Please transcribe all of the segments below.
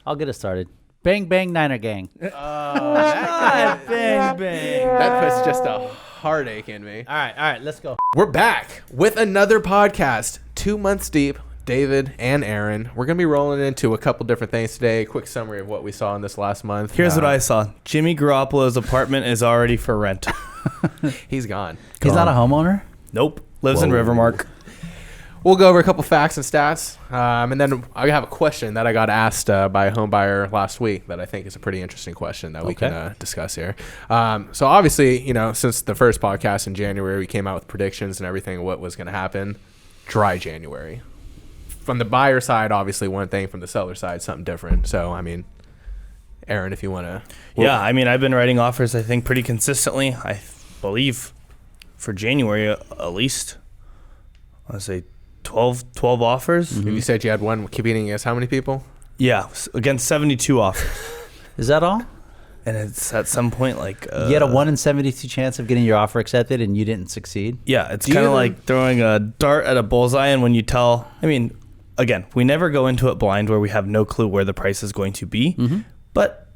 I'll get it started. Bang, bang, Niner gang. Bang, bang. That puts just a heartache in me. All right, let's go. We're back with another podcast, 2 months deep. David and Aaron. We're going to be rolling into a couple different things today. Quick summary of what we saw in this last month. Here's what I saw. Jimmy Garoppolo's apartment is already for rent. He's gone. He's not a homeowner? Nope. Lives in Rivermark. We'll go over a couple facts and stats. And then I have a question that I got asked by a home buyer last week that I think is a pretty interesting question that we can discuss here. So obviously, since the first podcast in January, we came out with predictions and everything, what was going to happen. Dry January. From the buyer side, obviously one thing. From the seller side, something different. So, Aaron, if you want to... Yeah, I've been writing offers, I think, pretty consistently. I believe for January, at least, I'd say 12 offers. Mm-hmm. You said you had one competing against how many people? Yeah, against 72 offers. Is that all? And it's at some point like... you had a 1 in 72 chance of getting your offer accepted and you didn't succeed? Yeah, it's kind of like throwing a dart at a bullseye, and when you tell... Again, we never go into it blind where we have no clue where the price is going to be. Mm-hmm. But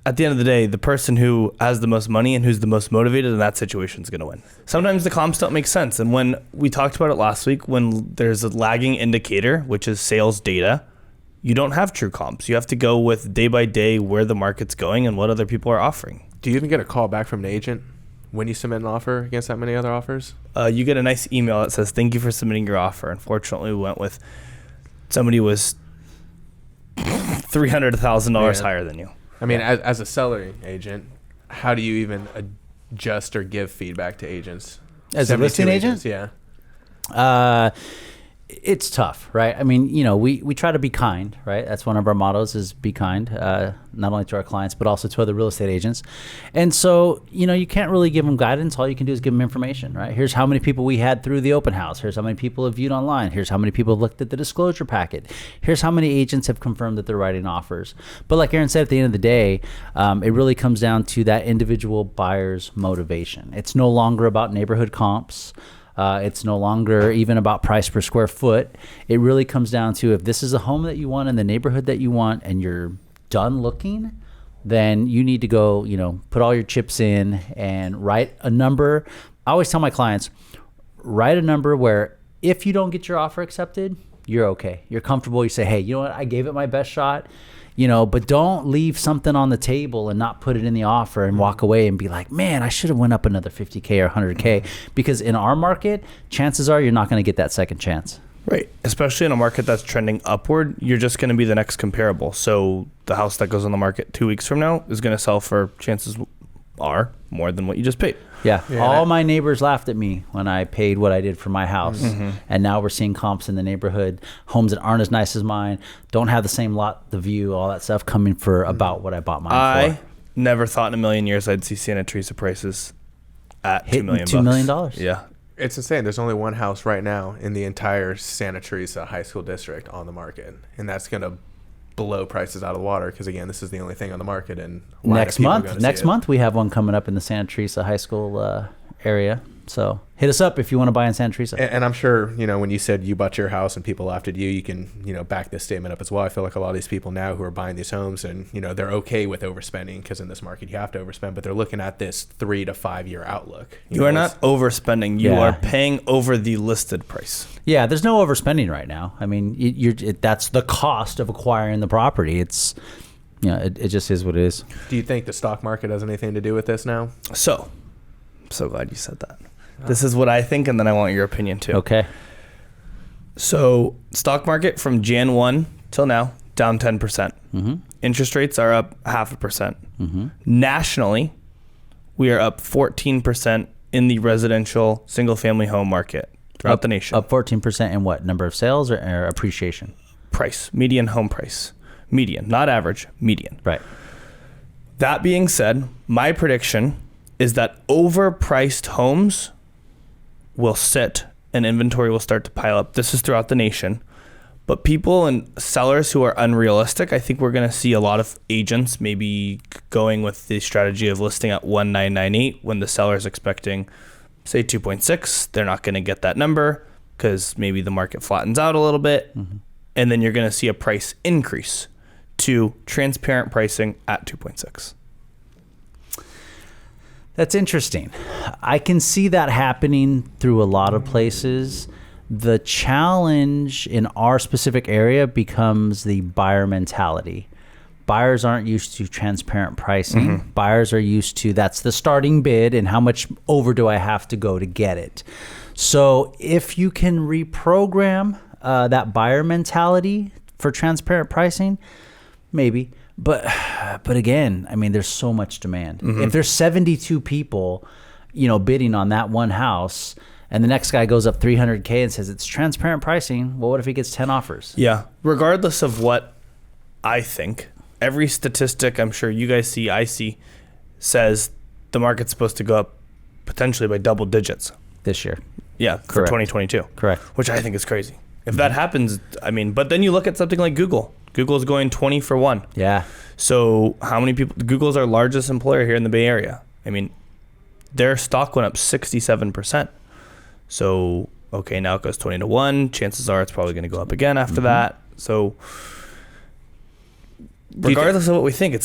at the end of the day, the person who has the most money and who's the most motivated in that situation is going to win. Sometimes the comps don't make sense. And when we talked about it last week, when there's a lagging indicator, which is sales data, you don't have true comps. You have to go with day by day where the market's going and what other people are offering. Do you even get a call back from an agent when you submit an offer against that many other offers? You get a nice email that says, "Thank you for submitting your offer." Unfortunately, we went with... somebody was $300,000 higher than you. As a seller agent, how do you even adjust or give feedback to agents? As a listing agent? Yeah. It's tough, right? We try to be kind, right? That's one of our mottos is be kind, not only to our clients, but also to other real estate agents. And so, you can't really give them guidance. All you can do is give them information, right? Here's how many people we had through the open house. Here's how many people have viewed online. Here's how many people have looked at the disclosure packet. Here's how many agents have confirmed that they're writing offers. But like Aaron said, at the end of the day, it really comes down to that individual buyer's motivation. It's no longer about neighborhood comps. It's no longer even about price per square foot. It really comes down to if this is a home that you want in the neighborhood that you want and you're done looking, then you need to go, put all your chips in and write a number. I always tell my clients, write a number where if you don't get your offer accepted, you're okay. You're comfortable. You say, hey, you know what? I gave it my best shot. But don't leave something on the table and not put it in the offer and walk away and be like, man, I should have went up another 50K or 100K. Because in our market, chances are you're not going to get that second chance. Right. Especially in a market that's trending upward, you're just going to be the next comparable. So the house that goes on the market 2 weeks from now is going to sell for, chances are, more than what you just paid. Yeah. All my neighbors laughed at me when I paid what I did for my house. Mm-hmm. And now we're seeing comps in the neighborhood, homes that aren't as nice as mine, don't have the same lot, the view, all that stuff coming for about what I bought mine for. I never thought in a million years I'd see Santa Teresa prices at $2 million. $2 million. Yeah. It's insane. There's only one house right now in the entire Santa Teresa high school district on the market. And that's going to blow prices out of the water because, again, this is the only thing on the market. And next month we have one coming up in the Santa Teresa high school area. So hit us up if you want to buy in Santa Teresa. And I'm sure, when you said you bought your house and people laughed at you, you can, back this statement up as well. I feel like a lot of these people now who are buying these homes and, they're okay with overspending because in this market you have to overspend, but they're looking at this 3 to 5 year outlook. You are not overspending. You are paying over the listed price. Yeah, there's no overspending right now. That's the cost of acquiring the property. It's, it just is what it is. Do you think the stock market has anything to do with this now? So, I'm so glad you said that. This is what I think, and then I want your opinion too. Okay. So, stock market from Jan 1 till now, down 10%. Mm-hmm. Interest rates are up 0.5%. Mm-hmm. Nationally, we are up 14% in the residential single-family home market throughout the nation. Up 14% in what? Number of sales or appreciation? Price. Median home price. Median. Not average. Median. Right. That being said, my prediction is that overpriced homes will sit and inventory will start to pile up. This is throughout the nation. But people and sellers who are unrealistic, I think we're going to see a lot of agents maybe going with the strategy of listing at 1998 when the seller is expecting, say, 2.6. They're not going to get that number because maybe the market flattens out a little bit. Mm-hmm. And then you're going to see a price increase to transparent pricing at 2.6. That's interesting. I can see that happening through a lot of places. The challenge in our specific area becomes the buyer mentality. Buyers aren't used to transparent pricing. Buyers are used to, that's the starting bid and how much over do I have to go to get it. So if you can reprogram that buyer mentality for transparent pricing, maybe. But again, I mean, there's so much demand. If there's 72 people, bidding on that one house, and the next guy goes up $300K and says it's transparent pricing, well, what if he gets 10 offers? Yeah. Regardless of what I think, every statistic I'm sure you guys see, I see, says the market's supposed to go up potentially by double digits This year. Yeah, for 2022. Correct. Which I think is crazy. If that happens, I mean, but then you look at something like Google. Google's going 20 for 1. Yeah. So how many people? Google's our largest employer here in the Bay Area. I mean, their stock went up 67%. So, okay, now it goes 20 to 1. Chances are it's probably going to go up again after that. So regardless of what we think,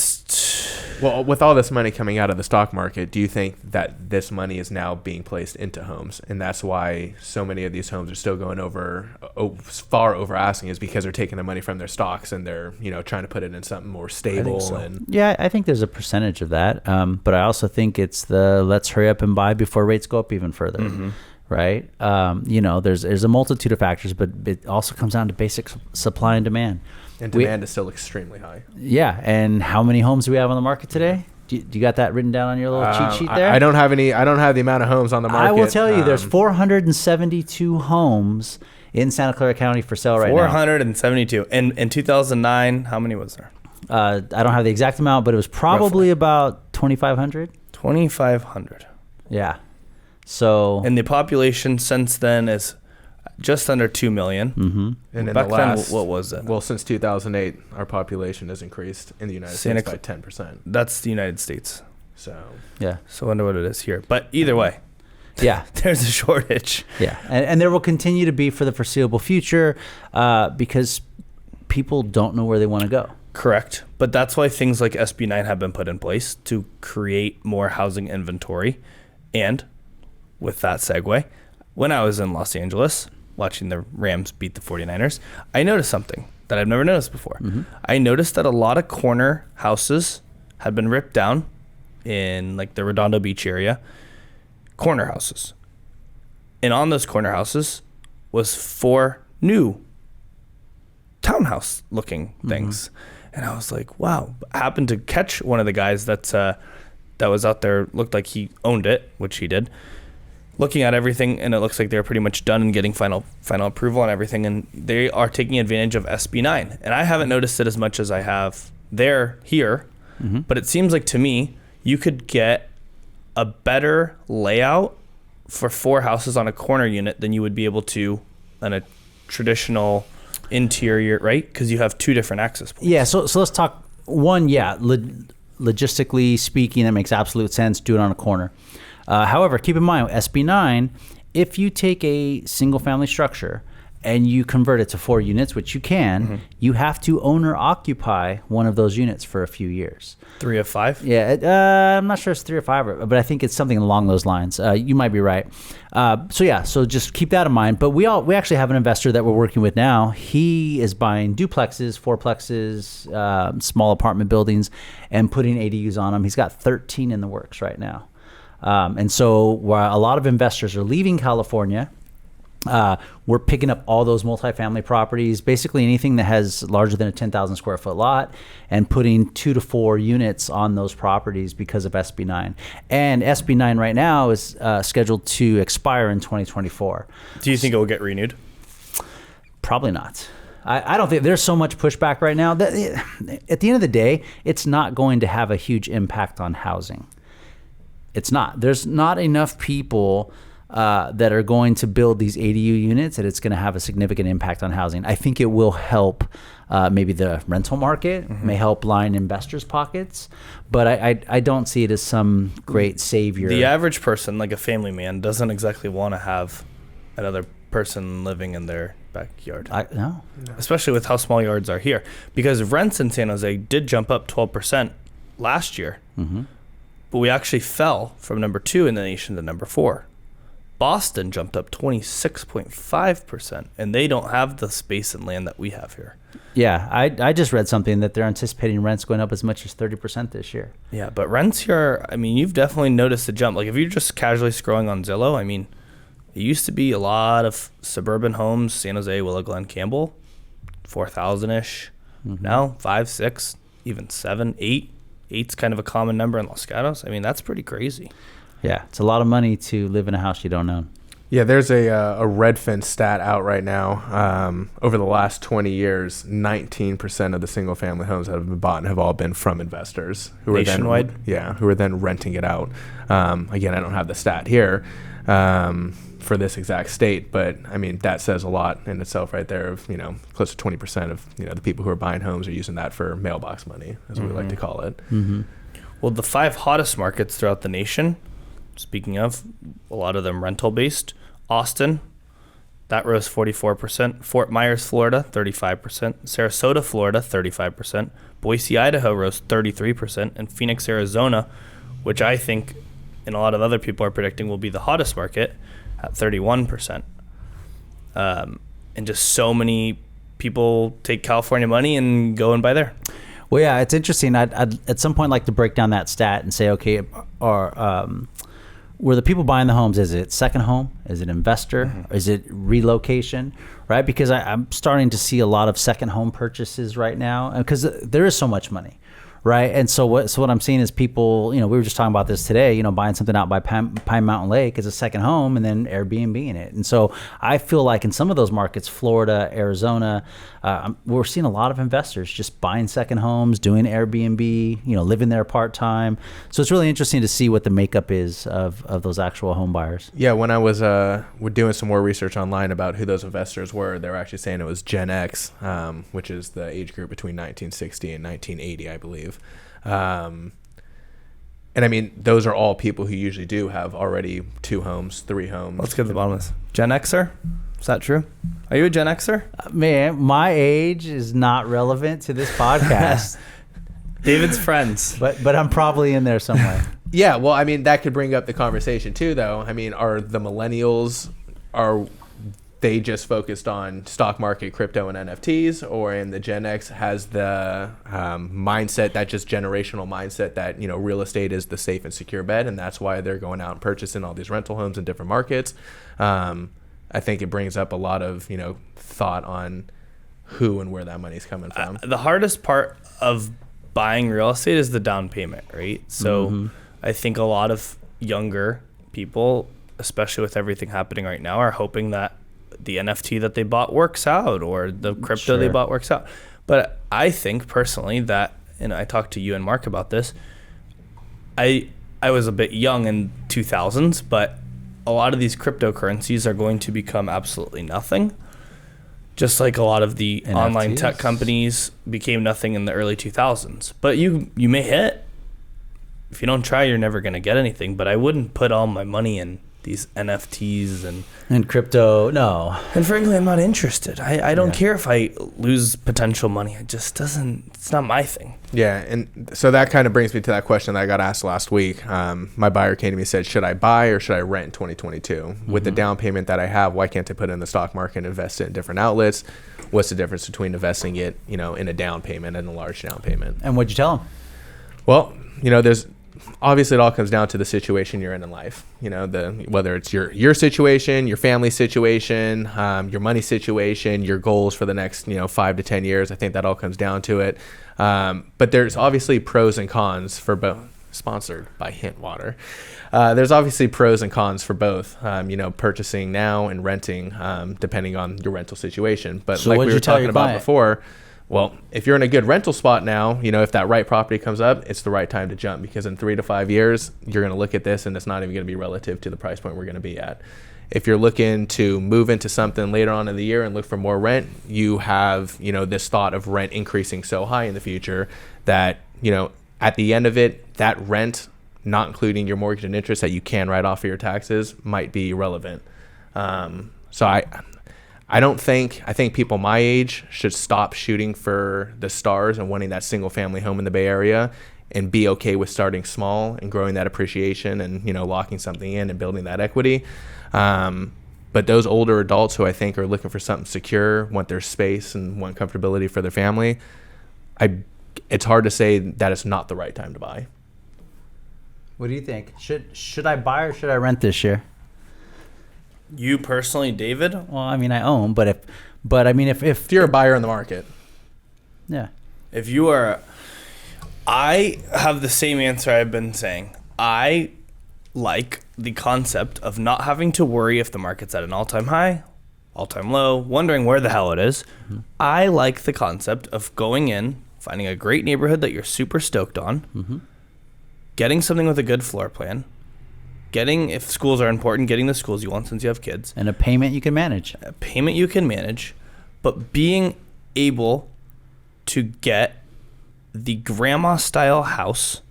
well, with all this money coming out of the stock market, do you think that this money is now being placed into homes, and that's why so many of these homes are still going far over asking, is because they're taking the money from their stocks and they're trying to put it in something more stable? Yeah, I think there's a percentage of that, but I also think it's the let's hurry up and buy before rates go up even further. Right? There's a multitude of factors, but it also comes down to basic supply and demand. And demand is still extremely high. Yeah, and how many homes do we have on the market today? Do you got that written down on your little cheat sheet there? I don't have any. I don't have the amount of homes on the market. I will tell you, there's 472 homes in Santa Clara County for sale right now. 472. And in 2009, how many was there? I don't have the exact amount, but it was probably about 2,500. 2,500. Yeah. So. And the population since then is just under 2 million. And back then, what was it? Well, since 2008, our population has increased in the United States by 10%. That's the United States. So yeah. So I wonder what it is here. But either way, yeah, there's a shortage. Yeah, and there will continue to be for the foreseeable future because people don't know where they want to go. Correct. But that's why things like SB9 have been put in place to create more housing inventory. And with that segue, when I was in Los Angeles watching the Rams beat the 49ers, I noticed something that I've never noticed before. I noticed that a lot of corner houses had been ripped down in like the Redondo Beach area, corner houses. And on those corner houses was 4 new townhouse looking things. And I was like, wow. I happened to catch one of the guys that was out there, looked like he owned it, which he did, looking at everything, and it looks like they're pretty much done and getting final approval on everything, and they are taking advantage of SB9. And I haven't noticed it as much as I have here, but it seems like to me you could get a better layout for 4 houses on a corner unit than you would be able to on a traditional interior, right? Because you have 2 different access points. Yeah, so let's talk one. Yeah, logistically speaking, that makes absolute sense. Do it on a corner. However, keep in mind, SB9, if you take a single family structure and you convert it to 4 units, which you can, you have to own or occupy one of those units for a few years. 3 of 5? Yeah, I'm not sure it's 3 or 5, but I think it's something along those lines. You might be right. So just keep that in mind. But we actually have an investor that we're working with now. He is buying duplexes, fourplexes, small apartment buildings, and putting ADUs on them. He's got 13 in the works right now. And so while a lot of investors are leaving California, we're picking up all those multifamily properties, basically anything that has larger than a 10,000 square foot lot, and putting 2 to 4 units on those properties because of SB9. And SB9 right now is scheduled to expire in 2024. Do you think it will get renewed? Probably not. I don't think there's so much pushback right now that at the end of the day, it's not going to have a huge impact on housing. It's not. There's not enough people that are going to build these ADU units that it's going to have a significant impact on housing. I think it will help maybe the rental market, may help line investors' pockets, but I don't see it as some great savior. The average person, like a family man, doesn't exactly want to have another person living in their backyard. No. Especially with how small yards are here. Because rents in San Jose did jump up 12% last year. Mm-hmm. But we actually fell from number 2 in the nation to number 4. Boston jumped up 26.5%, and they don't have the space and land that we have here. Yeah, I just read something that they're anticipating rents going up as much as 30% this year. Yeah, but rents here, I mean, you've definitely noticed a jump. Like if you're just casually scrolling on Zillow, I mean, it used to be a lot of suburban homes, San Jose, Willow Glen, Campbell, 4,000-ish. Mm-hmm. Now 5, 6, even 7, 8. 8's kind of a common number in Los Gatos. I mean, that's pretty crazy. Yeah, it's a lot of money to live in a house you don't own. Yeah, there's a Redfin stat out right now. Over the last 20 years, 19% of the single-family homes that have been bought have all been from investors who Nationwide? who are then renting it out. Again, I don't have the stat here for this exact state, but I mean that says a lot in itself, right there. Of close to 20% of the people who are buying homes are using that for mailbox money, as we like to call it. Mm-hmm. Well, the 5 hottest markets throughout the nation. Speaking of, a lot of them rental-based. Austin, that rose 44%. Fort Myers, Florida, 35%. Sarasota, Florida, 35%. Boise, Idaho rose 33%. And Phoenix, Arizona, which I think and a lot of other people are predicting will be the hottest market, at 31%. And just so many people take California money and go and buy there. Well, yeah, it's interesting. I'd at some point like to break down that stat and say, okay, were the people buying the homes, is it second home? Is it investor? Mm-hmm. Is it relocation? Right? Because I'm starting to see a lot of second home purchases right now because there is so much money. Right. And so what I'm seeing is people, we were just talking about this today, buying something out by Pine Mountain Lake as a second home and then Airbnb in it. And so I feel like in some of those markets, Florida, Arizona, we're seeing a lot of investors just buying second homes, doing Airbnb, living there part-time. So it's really interesting to see what the makeup is of those actual home buyers. Yeah. When I was doing some more research online about who those investors were, they were actually saying it was Gen X, which is the age group between 1960 and 1980, I believe. And I mean, those are all people who usually do have already 2 homes, 3 homes. Let's get to the bottom of this. Gen Xer? Is that true? Are you a Gen Xer? Man, my age is not relevant to this podcast. David's friends. But I'm probably in there somewhere. Yeah, well, I mean, that could bring up the conversation too, though. I mean, are the millennials, are they just focused on stock market, crypto, and NFTs, or in the Gen X has the mindset, that just generational mindset that real estate is the safe and secure bet, and that's why they're going out and purchasing all these rental homes in different markets. I think it brings up a lot of thought on who and where that money's coming from. The hardest part of buying real estate is the down payment, right? So I think a lot of younger people, especially with everything happening right now, are hoping that the NFT that they bought works out or the crypto they bought works out. But I think personally that, and I talked to you and Mark about this, I was a bit young in 2000s, but a lot of these cryptocurrencies are going to become absolutely nothing. Just like a lot of the NFTs. Online tech companies became nothing in the early 2000s. But you may hit. If you don't try, you're never going to get anything. But I wouldn't put all my money in these NFTs and crypto. No. And frankly, I'm not interested. I don't care if I lose potential money. It just doesn't, it's not my thing. Yeah. And so that kind of brings me to that question that I got asked last week. My buyer came to me and said, should I buy or should I rent in 2022? With the down payment that I have, why can't I put it in the stock market and invest it in different outlets? What's the difference between investing it, in a down payment and a large down payment? And what'd you tell him? Well, obviously it all comes down to the situation you're in life, whether it's your situation, your family situation, your money situation, your goals for the next 5 to 10 years. I think that all comes down to it. But there's obviously pros and cons for both. Sponsored by Hint Water. There's obviously pros and cons for both, purchasing now and renting, depending on your rental situation. But so like we were talking about before, well, if you're in a good rental spot now, if that right property comes up, it's the right time to jump, because in 3 to 5 years, you're going to look at this and it's not even going to be relative to the price point we're going to be at. If you're looking to move into something later on in the year and look for more rent, you have, this thought of rent increasing so high in the future that, at the end of it, that rent, not including your mortgage and interest that you can write off of your taxes, might be irrelevant. So I think people my age should stop shooting for the stars and wanting that single family home in the Bay Area, and be okay with starting small and growing that appreciation and, you know, locking something in and building that equity. But those older adults who I think are looking for something secure, want their space and want comfortability for their family, it's hard to say that it's not the right time to buy. What do you think? Should I buy or should I rent this year? You personally, David? Well, I mean, I own, but if You're a buyer in the market. Yeah. If you are, I have the same answer I've been saying. I like the concept of not having to worry if the market's at an all-time high, all-time low, wondering where the hell it is. Mm-hmm. I like the concept of going in, finding a great neighborhood that you're super stoked on, mm-hmm. getting something with a good floor plan, getting, if schools are important, getting the schools you want since you have kids. And a payment you can manage. A payment you can manage, but being able to get the grandma-style house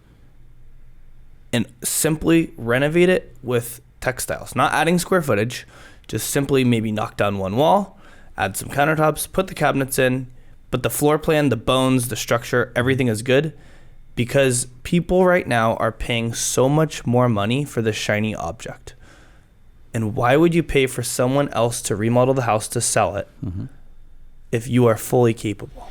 and simply renovate it with textiles. Not adding square footage, just simply maybe knock down one wall, add some countertops, put the cabinets in, but the floor plan, the bones, the structure, everything is good, because people right now are paying so much more money for the shiny object. And why would you pay for someone else to remodel the house to sell it mm-hmm. if you are fully capable?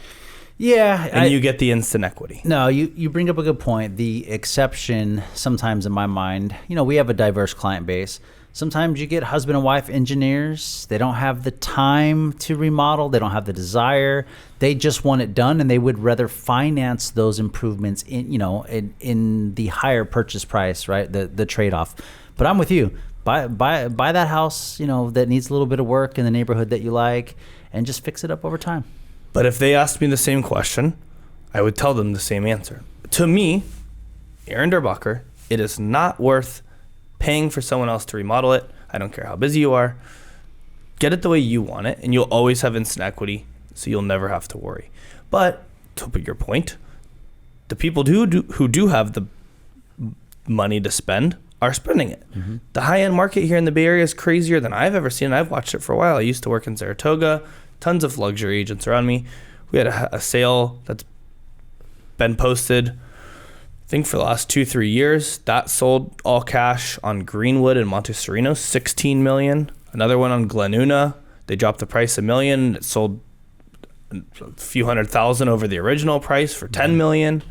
Yeah. And you get the instant equity. No, you bring up a good point. The exception sometimes in my mind, you know, we have a diverse client base. Sometimes you get husband and wife engineers. They don't have the time to remodel. They don't have the desire. They just want it done, and they would rather finance those improvements in the higher purchase price, right? The trade-off. But I'm with you. Buy that house, you know, that needs a little bit of work in the neighborhood that you like, and just fix it up over time. But if they asked me the same question, I would tell them the same answer. To me, Aaron Derbacher, it is not worth paying for someone else to remodel it. I don't care how busy you are. Get it the way you want it, and you'll always have instant equity, so you'll never have to worry. But to put your point, the people who do have the money to spend are spending it. Mm-hmm. The high-end market here in the Bay Area is crazier than I've ever seen. I've watched it for a while. I used to work in Saratoga. Tons of luxury agents around me. We had a sale that's been posted, I think, for the last 2-3 years. That sold all cash on Greenwood and Monte Sereno, $16 million. Another one on Glenuna, they dropped the price $1 million. It sold a few $100,000 over the original price for $10 million.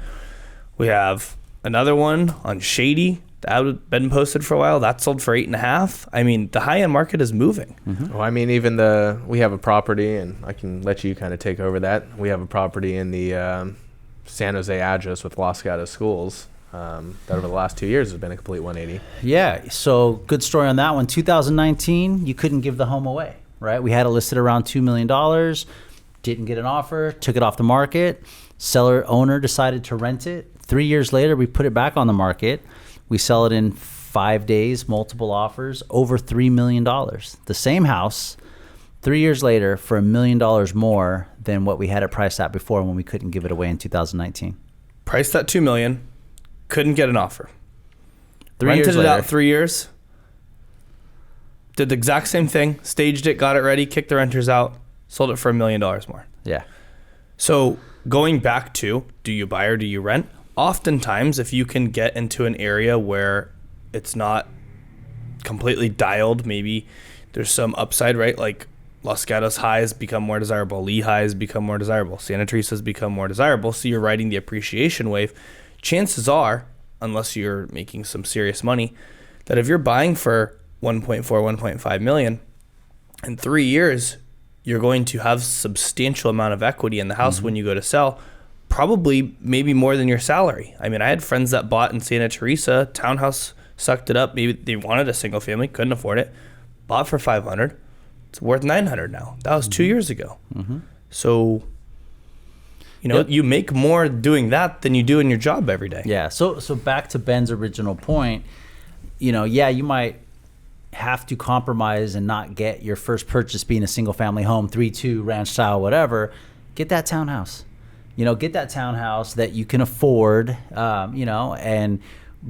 We have another one on Shady that had been posted for a while. That sold for $8.5 million. I mean, the high-end market is moving. Mm-hmm. Well, I mean, we have a property, and I can let you kind of take over that. We have a property in the San Jose address with Los Gatos schools that over the last 2 years has been a complete 180. Yeah, so good story on that one. 2019, you couldn't give the home away, right? We had it listed around $2 million, didn't get an offer, took it off the market. Seller owner decided to rent it. 3 years later, we put it back on the market. We sell it in 5 days, multiple offers, over $3 million. The same house, 3 years later, for $1 million more than what we had it priced at before when we couldn't give it away in 2019. Priced at $2 million, couldn't get an offer. 3 years Rented later. it out 3 years. Did the exact same thing, staged it, got it ready, kicked the renters out, sold it for $1 million more. Yeah. So going back to, do you buy or do you rent? Oftentimes, if you can get into an area where it's not completely dialed, maybe there's some upside, right? Like Los Gatos High has become more desirable. Lehigh has become more desirable. Santa Teresa has become more desirable. So you're riding the appreciation wave. Chances are, unless you're making some serious money, that if you're buying for 1.4, 1.5 million, in 3 years, you're going to have substantial amount of equity in the house mm-hmm. when you go to sell. Probably maybe more than your salary. I mean, I had friends that bought in Santa Teresa, townhouse, sucked it up. Maybe they wanted a single family, couldn't afford it, bought for $500. It's worth $900 now. That was 2 years ago. Mm-hmm. So, you know, you make more doing that than you do in your job every day. Yeah. So back to Ben's original point, you know, yeah, you might have to compromise and not get your first purchase being a single family home, 3-2 ranch style, whatever. Get that townhouse. You know, get that townhouse that you can afford, you know, and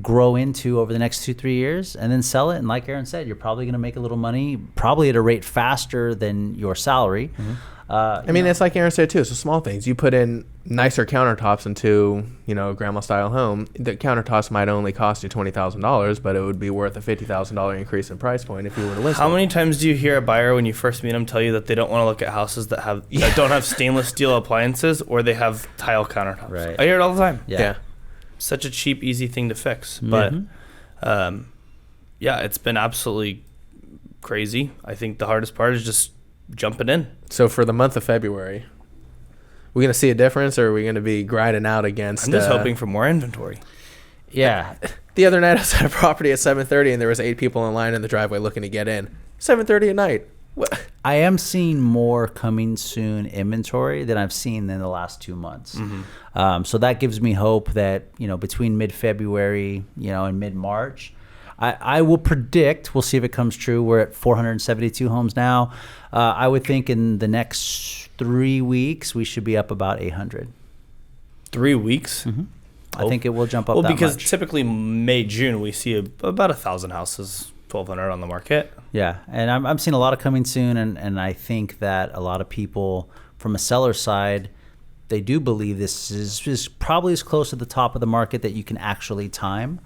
grow into over the next 2-3 years and then sell it. And like Aaron said, you're probably going to make a little money, probably at a rate faster than your salary. I mean, it's like Aaron said too. It's the small things. You put in nicer countertops into, a grandma style home. The countertops might only cost you $20,000, but it would be worth a $50,000 increase in price point if you were to list. How many times do you hear a buyer when you first meet them tell you that they don't want to look at houses that don't have stainless steel appliances or they have tile countertops? Right. I hear it all the time. Yeah. Such a cheap, easy thing to fix. But it's been absolutely crazy. I think the hardest part is just jumping in. So for the month of February, we going to see a difference, or are we going to be grinding out against? I'm just hoping for more inventory. Yeah. The other night I was at a property at 7:30 and there was 8 people in line in the driveway looking to get in. 7:30 at night. What? I am seeing more coming soon inventory than I've seen in the last 2 months. So that gives me hope that, between mid-February, and mid-March, I will predict, we'll see if it comes true, we're at 472 homes now. I would think in the next 3 weeks, we should be up about 800. 3 weeks? I think it will jump up well, that because much. typically May, June, we see about 1,000 houses, 1,200 on the market. Yeah, and I'm seeing a lot of coming soon, and I think that a lot of people from a seller side, they do believe this is probably as close to the top of the market that you can actually time.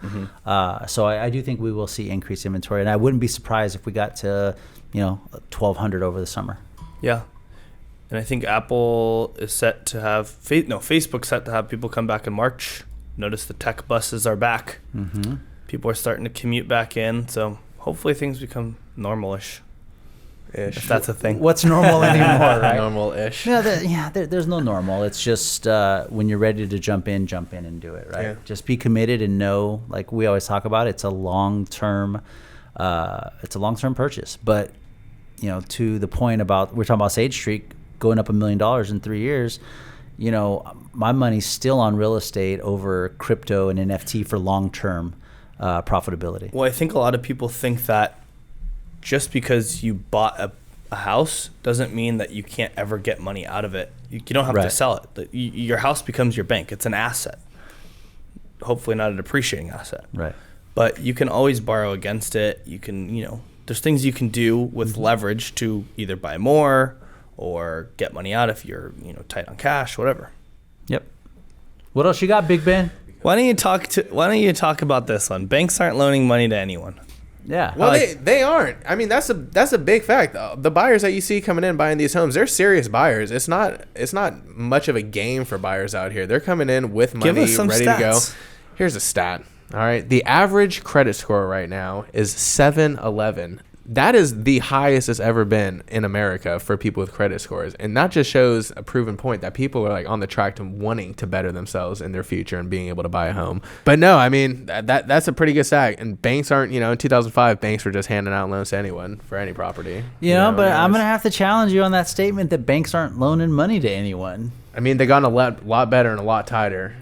So I do think we will see increased inventory, and I wouldn't be surprised if we got to 1,200 over the summer. Yeah. And I think Apple is set to have Facebook's set to have people come back in March. Notice the tech buses are back. People are starting to commute back in, so hopefully things become normal-ish. If that's a thing. What's normal anymore, right? Normal-ish. There's no normal. It's just when you're ready to jump in and do it, right? Yeah. Just be committed and know, like we always talk about, it's a long-term purchase. But, to the point about, we're talking about Sage Street going up $1 million in 3 years, my money's still on real estate over crypto and NFT for long-term profitability. Well, I think a lot of people think that just because you bought a house doesn't mean that you can't ever get money out of it. You don't have to sell it. Your house becomes your bank. It's an asset. Hopefully not a depreciating asset. Right. But you can always borrow against it. You can, there's things you can do with leverage to either buy more or get money out if you're, tight on cash, whatever. Yep. What else you got, Big Ben? Why don't you talk about this one? Banks aren't loaning money to anyone. Yeah. Well, they aren't. I mean, that's a big fact. The buyers that you see coming in buying these homes, they're serious buyers. It's not much of a game for buyers out here. They're coming in with money, Give us some ready stats. to go. Here's a stat. All right, the average credit score right now is 711. That is the highest it's ever been in America for people with credit scores. And that just shows a proven point that people are like on the track to wanting to better themselves in their future and being able to buy a home. But no, I mean, that's a pretty good stat. And banks aren't, in 2005, banks were just handing out loans to anyone for any property. But I'm going to have to challenge you on that statement that banks aren't loaning money to anyone. I mean, they've gotten a lot better and a lot tighter.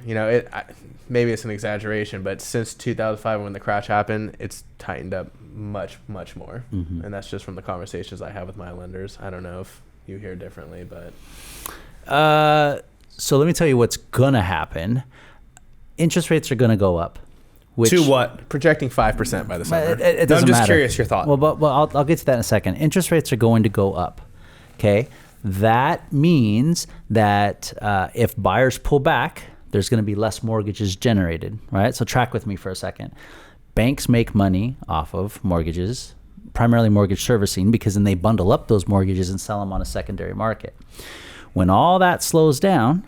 Maybe it's an exaggeration, but since 2005 when the crash happened, it's tightened up much more. And that's just from the conversations I have with my lenders. I don't know if you hear differently, but so let me tell you what's gonna happen. Interest rates are gonna go up. To what? projecting 5% by the summer. It doesn't I'm just matter. curious your thought. Well, I'll get to that in a second. Interest rates are going to go up. Okay, that means that if buyers pull back, there's going to be less mortgages generated, right? So track with me for a second. Banks make money off of mortgages, primarily mortgage servicing, because then they bundle up those mortgages and sell them on a secondary market. When all that slows down,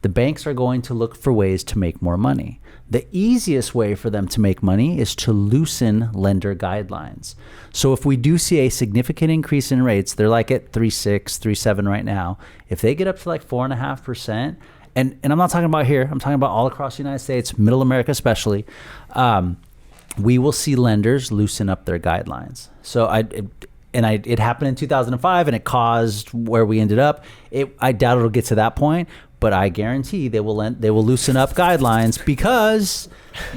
the banks are going to look for ways to make more money. The easiest way for them to make money is to loosen lender guidelines. So if we do see a significant increase in rates, they're like at 3.6, 3.7 right now. If they get up to like 4.5%, and I'm not talking about here, I'm talking about all across the United States, middle America especially, we will see lenders loosen up their guidelines. So it happened in 2005 and it caused where we ended up. I doubt it'll get to that point, but I guarantee they will loosen up guidelines because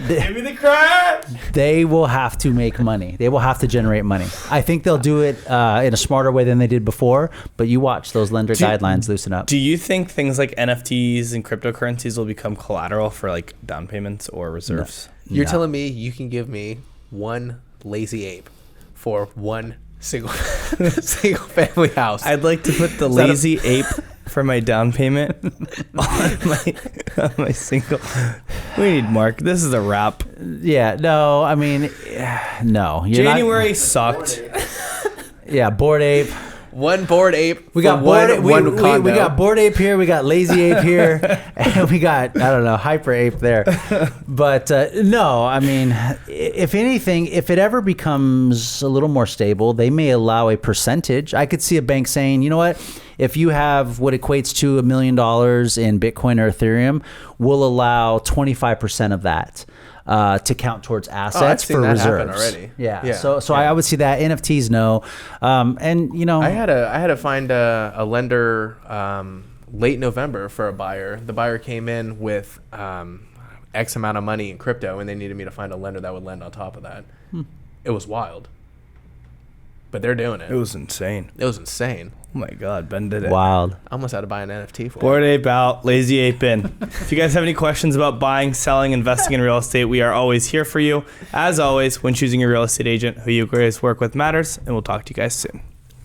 Give me the crash. they will have to make money. They will have to generate money. I think they'll do it in a smarter way than they did before, but you watch those lender guidelines loosen up. Do you think things like NFTs and cryptocurrencies will become collateral for like down payments or reserves? You're No. telling me you can give me one lazy ape for one single single family house? I'd like to put the lazy ape for my down payment on my single. We need Mark. This is a wrap. Yeah, no, I mean, no. You're January sucked. Yeah, Bored Ape. One bored ape. We got for bored. one We condo. got Bored Ape here. We got Lazy Ape here, and we got, I don't know, Hyper Ape there. But no, I mean, if anything, if it ever becomes a little more stable, they may allow a percentage. I could see a bank saying, you know what? If you have what equates to $1 million in Bitcoin or Ethereum, we'll allow 25% of that to count towards assets seen for that happen reserves. already. Yeah. Yeah. So Yeah. I would see that. NFTs, no. And you know, I had to find a lender late November for a buyer. The buyer came in with X amount of money in crypto, and they needed me to find a lender that would lend on top of that. It was wild, but they're doing it. It was insane. It was insane. Oh my God, Ben did it. wild. I almost had to buy an NFT for Bored it. Ape out, Lazy Ape in. If you guys have any questions about buying, selling, investing in real estate, we are always here for you. As always, when choosing your real estate agent, who you guys work with matters, and we'll talk to you guys soon.